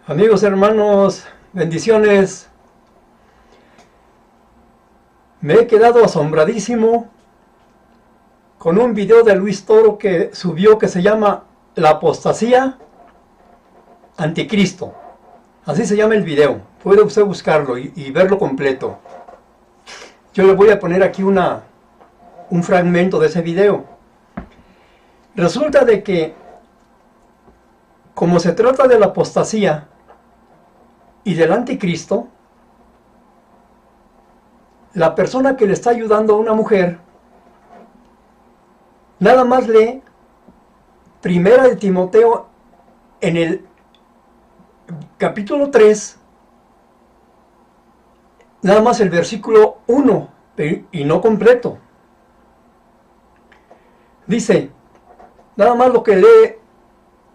Amigos, hermanos, bendiciones. Me he quedado asombradísimo con un video de Luis Toro que subió que se llama La apostasía anticristo. Así se llama el video. Puede usted buscarlo y verlo completo. Yo le voy a poner aquí un fragmento de ese video. Resulta de que, como se trata de la apostasía y del anticristo, la persona que le está ayudando a una mujer nada más lee Primera de Timoteo en el capítulo 3, nada más el versículo 1 y no completo. Dice, nada más lo que lee,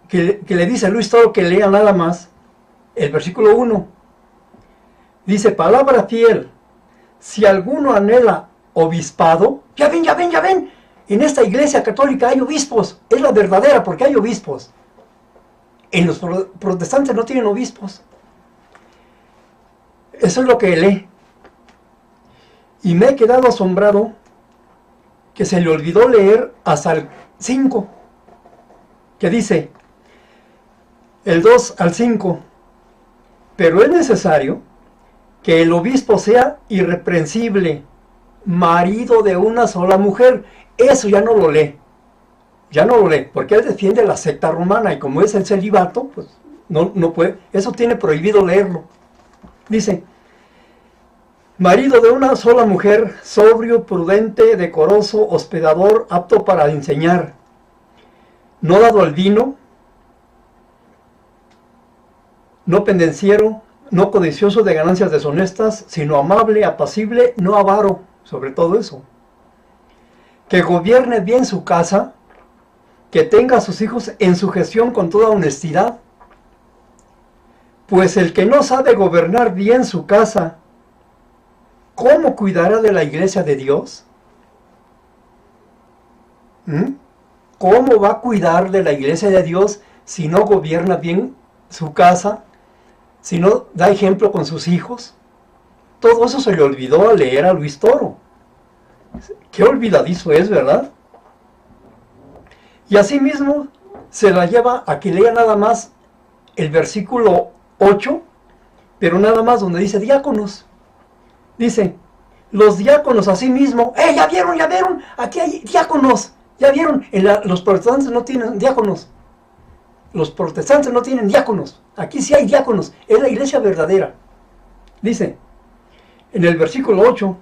que le dice a Luis Toro que lea nada más el versículo 1. Dice, palabra fiel, si alguno anhela obispado, ya ven, en esta iglesia católica hay obispos, es la verdadera porque hay obispos. En los protestantes no tienen obispos. Eso es lo que lee. Y me he quedado asombrado que se le olvidó leer hasta el 5, que dice, el 2 al 5, pero es necesario que el obispo sea irreprensible, marido de una sola mujer. Eso ya no lo lee. Ya no lo lee, porque él defiende la secta romana y como es el celibato, pues no puede, eso tiene prohibido leerlo. Dice, marido de una sola mujer, sobrio, prudente, decoroso, hospedador, apto para enseñar, no dado al vino, no pendenciero, no codicioso de ganancias deshonestas, sino amable, apacible, no avaro, sobre todo eso. Que gobierne bien su casa, que tenga a sus hijos en sujeción con toda honestidad. Pues el que no sabe gobernar bien su casa, ¿cómo cuidará de la iglesia de Dios? ¿Cómo va a cuidar de la iglesia de Dios si no gobierna bien su casa? Si no da ejemplo con sus hijos. Todo eso se le olvidó al leer a Luis Toro. Qué olvidadizo es, ¿verdad? Y asimismo se la lleva a que lea nada más el versículo 8, pero nada más donde dice diáconos. Dice, los diáconos asimismo, ya vieron, aquí hay diáconos, ya vieron, los protestantes no tienen diáconos. Los protestantes no tienen diáconos, aquí sí hay diáconos, es la iglesia verdadera. Dice, en el versículo 8,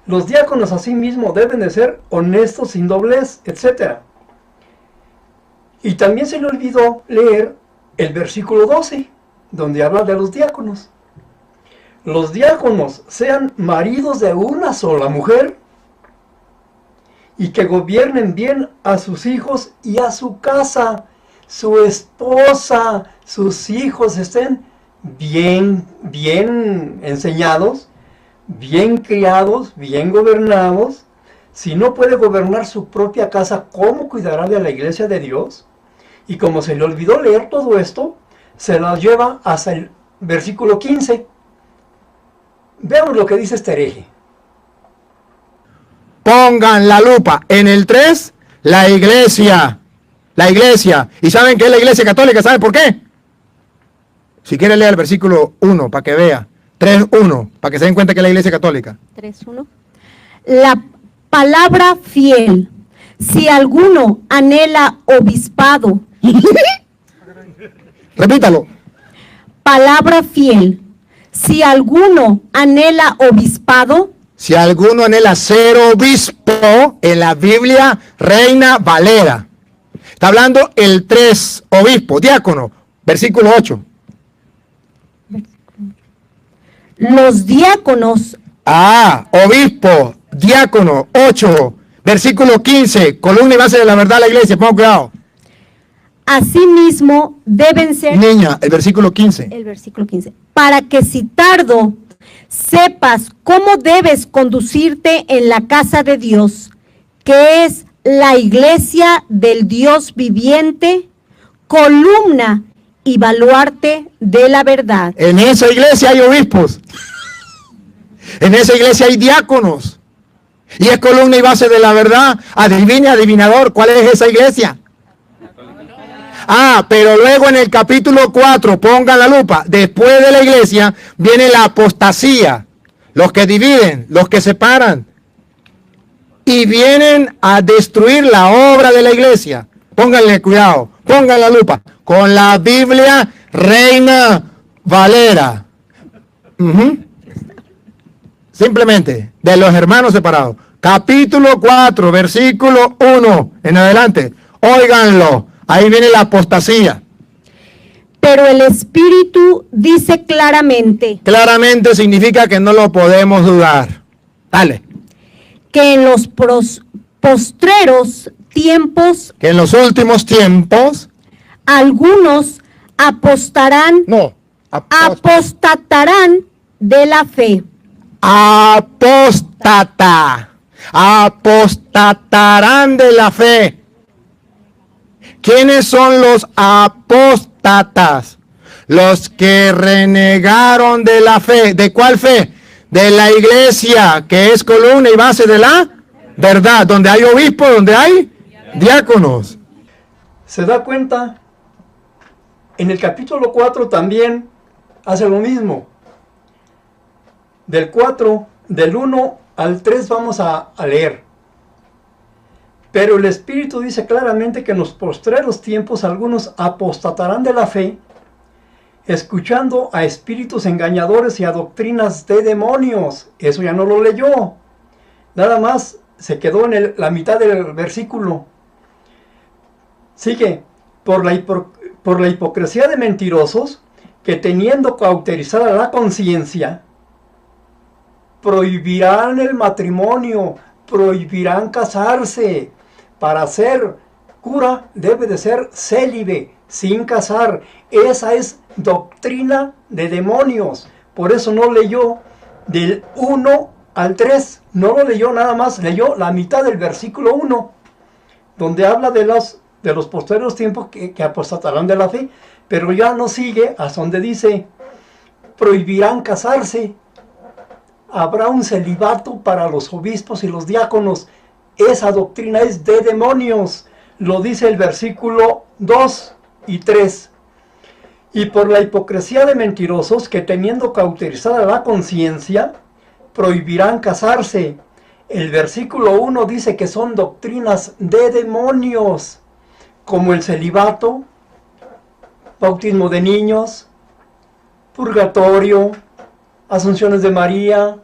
los diáconos asimismo deben de ser honestos, sin doblez, etc. Y también se le olvidó leer el versículo 12, donde habla de los diáconos. Los diáconos sean maridos de una sola mujer y que gobiernen bien a sus hijos y a su casa, su esposa, sus hijos estén bien enseñados, bien criados, bien gobernados. Si no puede gobernar su propia casa, ¿cómo cuidará de la iglesia de Dios? Y como se le olvidó leer todo esto, se lo lleva hasta el versículo 15. Veamos lo que dice este hereje. Pongan la lupa en el 3, la iglesia. La iglesia. ¿Y saben qué es la iglesia católica? ¿Saben por qué? Si quiere leer el versículo 1 para que vea. 3:1, para que se den cuenta que es la iglesia católica. 3:1. La palabra fiel. Si alguno anhela obispado. Repítalo. Palabra fiel. Si alguno anhela obispado. Si alguno anhela ser obispo, en la Biblia Reina Valera. Está hablando el 3, obispo, diácono, versículo 8. Los diáconos. Obispo, diácono, 8, versículo 15, columna y base de la verdad de la iglesia, ponga cuidado. Asimismo deben ser. Niña, el versículo 15. El versículo 15. Para que si tardo sepas cómo debes conducirte en la casa de Dios, que es la iglesia del Dios viviente, columna y baluarte de la verdad. En esa iglesia hay obispos. En esa iglesia hay diáconos. Y es columna y base de la verdad. Adivine, adivinador, ¿cuál es esa iglesia? Pero luego en el capítulo 4, pongan la lupa, después de la iglesia viene la apostasía, los que dividen, los que separan, y vienen a destruir la obra de la iglesia. Pónganle cuidado, pongan la lupa, con la Biblia Reina Valera. Simplemente, de los hermanos separados. Capítulo 4, versículo 1 en adelante, óiganlo. Ahí viene la apostasía. Pero el Espíritu dice claramente. Claramente significa que no lo podemos dudar. Dale. Que en los postreros tiempos. Que en los últimos tiempos. Algunos apostatarán de la fe. Apostatarán de la fe. ¿Quiénes son los apóstatas? Los que renegaron de la fe. ¿De cuál fe? De la iglesia, que es columna y base de la verdad. Donde hay obispos, donde hay diáconos. ¿Se da cuenta? En el capítulo 4 también hace lo mismo. Del 1 al 3 vamos a leer. Pero el Espíritu dice claramente que en los postreros tiempos algunos apostatarán de la fe, escuchando a espíritus engañadores y a doctrinas de demonios. Eso ya no lo leyó. Nada más se quedó en la mitad del versículo. Sigue, por la hipocresía de mentirosos, que teniendo cauterizada la conciencia, prohibirán el matrimonio, prohibirán casarse. Para ser cura debe de ser célibe, sin casar. Esa es doctrina de demonios. Por eso no leyó del 1 al 3. No lo leyó nada más, leyó la mitad del versículo 1, donde habla de los posteriores tiempos que apostatarán de la fe. Pero ya no sigue hasta donde dice, prohibirán casarse. Habrá un celibato para los obispos y los diáconos. Esa doctrina es de demonios. Lo dice el versículo 2 y 3. Y por la hipocresía de mentirosos, que teniendo cauterizada la conciencia, prohibirán casarse. El versículo 1 dice que son doctrinas de demonios, como el celibato, bautismo de niños, purgatorio, asunciones de María,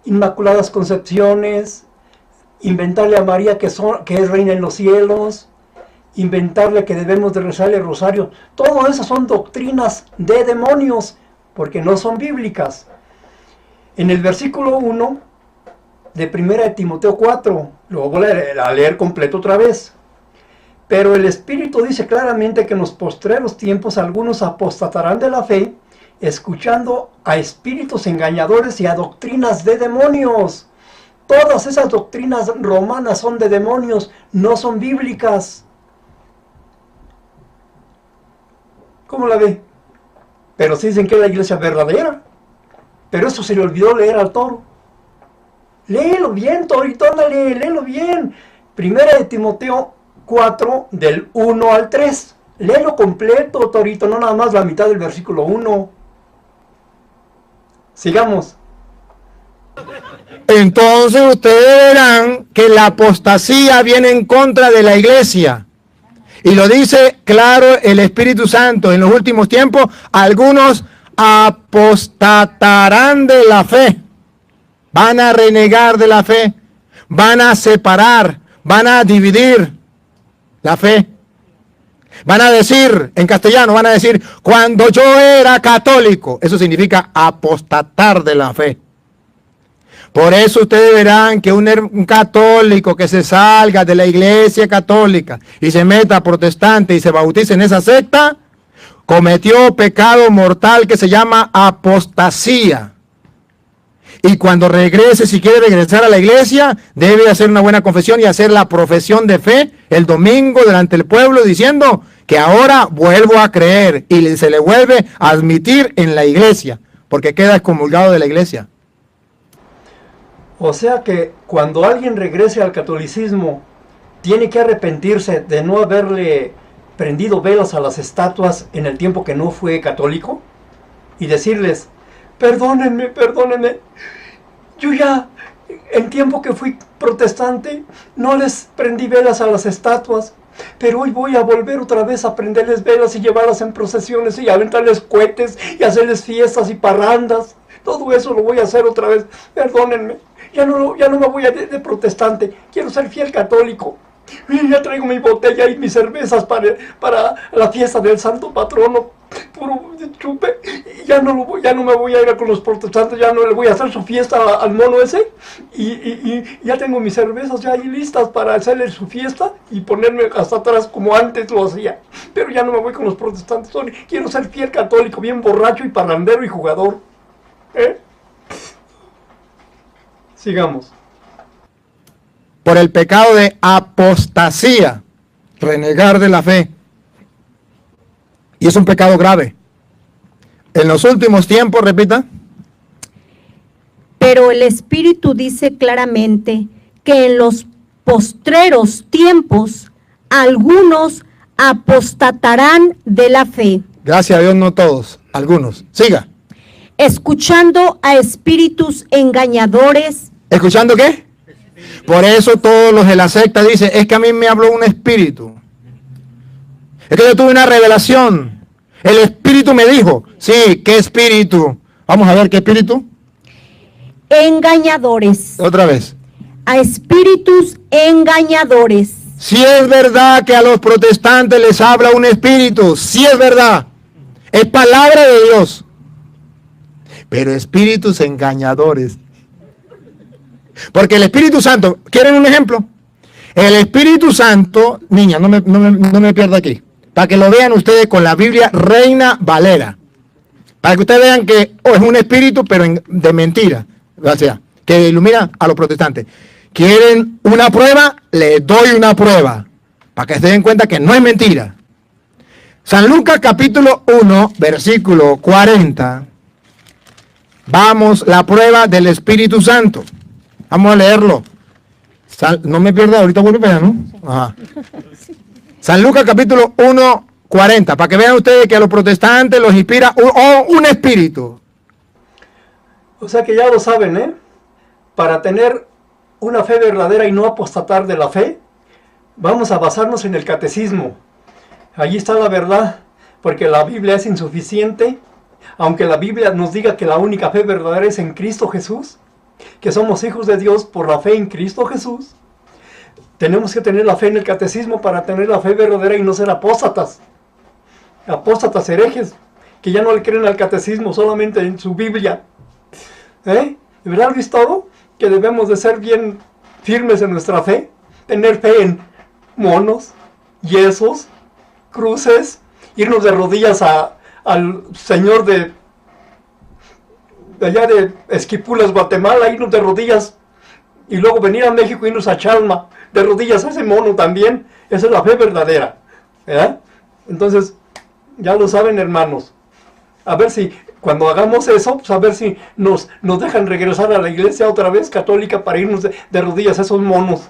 inmaculadas concepciones, inventarle a María que es reina en los cielos, inventarle que debemos de rezarle el rosario. Todo eso son doctrinas de demonios, porque no son bíblicas. En el versículo 1 de 1 de Timoteo 4, lo voy a leer completo otra vez. Pero el Espíritu dice claramente que en los postreros tiempos algunos apostatarán de la fe, escuchando a espíritus engañadores y a doctrinas de demonios. Todas esas doctrinas romanas son de demonios, no son bíblicas. ¿Cómo la ve? Pero sí dicen que es la iglesia verdadera. Pero eso se le olvidó leer al toro. Léelo bien, torito, ándale, léelo bien. 1 de Timoteo 4, del 1 al 3. Léelo completo, torito, no nada más la mitad del versículo 1. Sigamos. Entonces ustedes verán que la apostasía viene en contra de la iglesia. Y lo dice claro el Espíritu Santo. En los últimos tiempos, algunos apostatarán de la fe. Van a renegar de la fe. Van a separar. Van a dividir la fe. Van a decir, en castellano, van a decir, cuando yo era católico. Eso significa apostatar de la fe. Por eso ustedes verán que un católico que se salga de la iglesia católica y se meta protestante y se bautice en esa secta, cometió pecado mortal que se llama apostasía. Y cuando regrese, si quiere regresar a la iglesia, debe hacer una buena confesión y hacer la profesión de fe el domingo delante del pueblo diciendo que ahora vuelvo a creer y se le vuelve a admitir en la iglesia, porque queda excomulgado de la iglesia. O sea que cuando alguien regrese al catolicismo, tiene que arrepentirse de no haberle prendido velas a las estatuas en el tiempo que no fue católico y decirles, perdónenme, perdónenme, yo ya en tiempo que fui protestante no les prendí velas a las estatuas, pero hoy voy a volver otra vez a prenderles velas y llevarlas en procesiones y aventarles cohetes y hacerles fiestas y parrandas. Todo eso lo voy a hacer otra vez. Perdónenme, ya no me voy a de protestante, quiero ser fiel católico. Miren, ya traigo mi botella y mis cervezas para la fiesta del santo patrono. Puro chupe. Ya no me voy a ir con los protestantes, ya no le voy a hacer su fiesta al mono ese. Y ya tengo mis cervezas ya ahí listas para hacerle su fiesta y ponerme hasta atrás como antes lo hacía. Pero ya no me voy con los protestantes. Quiero ser fiel católico, bien borracho y parrandero y jugador. Sigamos. Por el pecado de apostasía, renegar de la fe. Y es un pecado grave. En los últimos tiempos, repita. Pero el Espíritu dice claramente que en los postreros tiempos algunos apostatarán de la fe. Gracias a Dios, no todos, algunos. Siga. Escuchando a espíritus engañadores. ¿Escuchando qué? Por eso todos los de la secta dicen, es que a mí me habló un espíritu. Es que yo tuve una revelación. El espíritu me dijo. Sí, ¿qué espíritu? Vamos a ver, ¿qué espíritu? Engañadores. Otra vez. A espíritus engañadores. Si es verdad que a los protestantes les habla un espíritu, si es verdad. Es palabra de Dios. Pero espíritus engañadores. Porque el Espíritu Santo, ¿quieren un ejemplo? El Espíritu Santo, niña, no me pierda aquí, para que lo vean ustedes con la Biblia Reina Valera, para que ustedes vean que es un espíritu, pero de mentira, o sea, que ilumina a los protestantes. ¿Quieren una prueba? Les doy una prueba, para que se den cuenta que no es mentira. San Lucas capítulo 1, versículo 40. Vamos, la prueba del Espíritu Santo. Vamos a leerlo. No me pierda, ahorita vuelve a ver, ¿no? Ajá. San Lucas capítulo 1, 40, para que vean ustedes que a los protestantes los inspira un espíritu. O sea que ya lo saben, ¿eh? Para tener una fe verdadera y no apostatar de la fe, vamos a basarnos en el catecismo. Allí está la verdad, porque la Biblia es insuficiente, aunque la Biblia nos diga que la única fe verdadera es en Cristo Jesús, que somos hijos de Dios por la fe en Cristo Jesús. Tenemos que tener la fe en el catecismo para tener la fe verdadera y no ser apóstatas herejes, que ya no le creen al catecismo, solamente en su Biblia. ¿De verdad Luis todo? Que debemos de ser bien firmes en nuestra fe, tener fe en monos, yesos, cruces, irnos de rodillas al Señor de allá de Esquipulas, Guatemala, irnos de rodillas y luego venir a México y irnos a Chalma, de rodillas a ese mono también. Esa es la fe verdadera, ¿verdad? Entonces, ya lo saben, hermanos. A ver si, cuando hagamos eso, pues a ver si nos dejan regresar a la iglesia otra vez católica para irnos de rodillas a esos monos.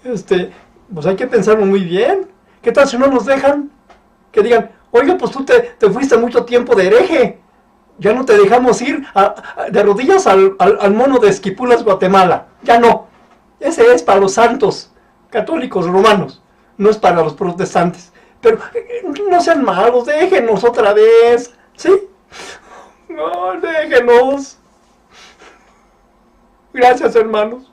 Pues hay que pensarlo muy bien. ¿Qué tal si no nos dejan? Que digan, oiga, pues tú te fuiste mucho tiempo de hereje. Ya no te dejamos ir de rodillas al mono de Esquipulas, Guatemala. Ya no. Ese es para los santos católicos romanos. No es para los protestantes. Pero no sean malos, déjenos otra vez. ¿Sí? No, déjenos. Gracias, hermanos.